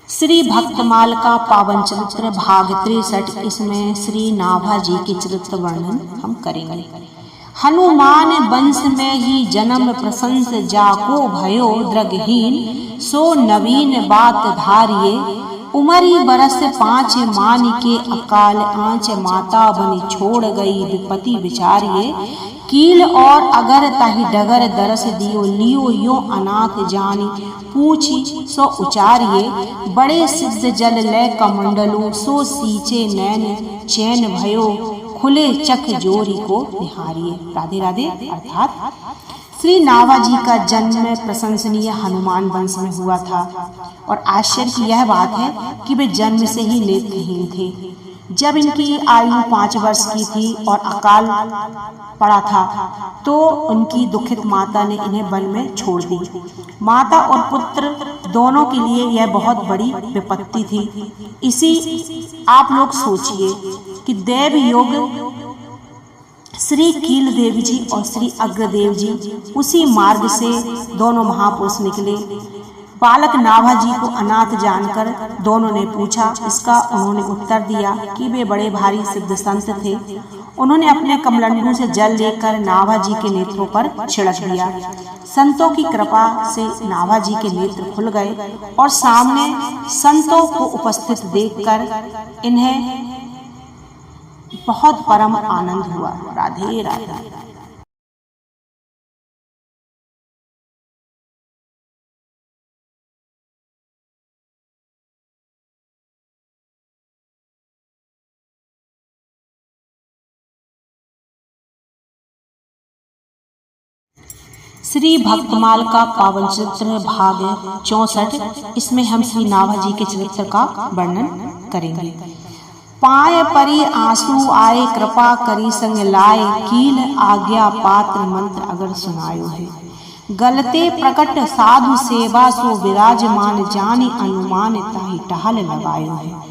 श्री भक्तमाल का पावन चरित्र भाग 63। इसमें श्री नाभा जी के चरित्र वर्णन हम करेंगे। हनुमान वंश में ही जन्म प्रशंस जाको भयो द्रगहीन, सो नवीन बात धारिये उमरी बरस 5 मान के अकाल आँच माता बनी छोड़ गई विपति विचारिये, कील और अगर तहि डगर दरस दियो लियो यो अनाथ जानी पूछी सो उचारिये, बड़े सिद्ध जल लय कमंडलू सो सींचे नैन चैन भयो खुले चख जोरी को निहारिये। राधे राधे। अर्थात श्री नाभा जी का जन्म प्रशंसनीय हनुमान वंश में हुआ था और आश्चर्य की यह बात है कि वे जन्म से ही नेत्रहीन थे। जब इनकी आयु 5 वर्ष की थी और अकाल पड़ा था तो उनकी दुखित माता ने इन्हें वन में छोड़ दी। माता और पुत्र दोनों के लिए यह बहुत बड़ी विपत्ति थी। इसी आप लोग सोचिए कि देव योग श्री कील देव जी और श्री अग्रदेव जी उसी मार्ग से दोनों महापुरुष निकले। बालक नाभा जी को अनाथ जानकर दोनों ने पूछा। इसका उन्होंने उत्तर दिया कि वे बड़े भारी सिद्ध संत थे। उन्होंने अपने कमलंडू से जल लेकर नाभा जी के नेत्रों पर छिड़क दिया। संतों की कृपा से नाभा जी के नेत्र खुल गए और सामने संतों को उपस्थित देखकर इन्हें बहुत परम आनंद हुआ। राधे राधे। श्री भक्तमाल का पावन चरित्र भाग 64। इसमें हम श्री नाभा जी के चरित्र का वर्णन करेंगे। पाए परी आंसू आए कृपा करी संग लाए, कील आज्ञा पात्र मंत्र अगर सुनायो है। गलते प्रकट साधु सेवा सो विराजमान, जानी अनुमान ताहि टहल लगायो है।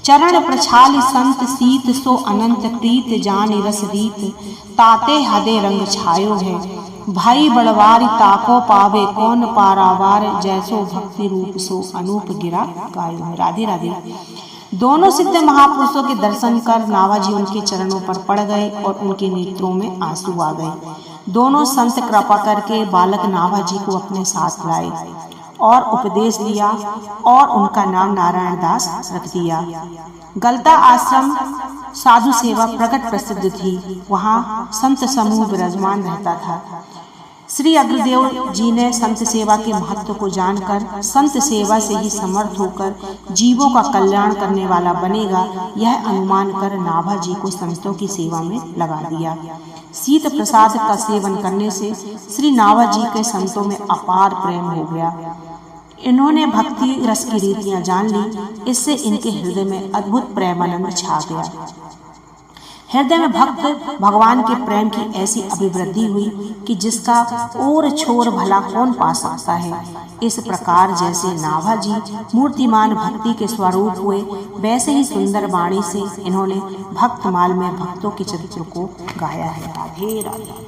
चरण प्रछाल संत सीत सो अनंत प्रीत, जानी रस रीत ताते हदे रंग छायो है। भाई बड़वारी ताको पावे कौन पारावार, जैसो भक्ति रूप सो अनूप गिरा गायो है। राधे राधे। दोनों सिद्ध महापुरुषों के दर्शन कर नाभा जी उनके चरणों पर पड़ गए और उनके नेत्रों में आंसू आ गए। दोनों संत कृपा करके बालक नाभा जी को अपने साथ लाए और उपदेश दिया और उनका नाम नारायण दास रख दिया। गलता आश्रम साधु सेवा प्रकट प्रसिद्ध थी। वहाँ संत समूह विराजमान रहता था। श्री अग्रदेव जी ने संत सेवा के महत्व को जानकर संत सेवा से ही समर्थ होकर जीवों का कल्याण करने वाला बनेगा, यह अनुमान कर नाभा जी को संतों की सेवा में लगा दिया। शीत प्रसाद का सेवन करने से श्री नाभा जी के संतों में अपार प्रेम हो गया। इन्होंने भक्ति रस की रीतियां जान ली। इससे इनके हृदय में अद्भुत प्रेमानंद छा गया। हृदय में भक्त भगवान के प्रेम की ऐसी अभिवृद्धि हुई कि जिसका और छोर भला कौन पा सकता है। इस प्रकार जैसे नाभा जी मूर्तिमान भक्ति के स्वरूप हुए, वैसे ही सुंदर वाणी से इन्होंने भक्तमाल में भक्तों के चरित्र को गाया है। राधे राधे।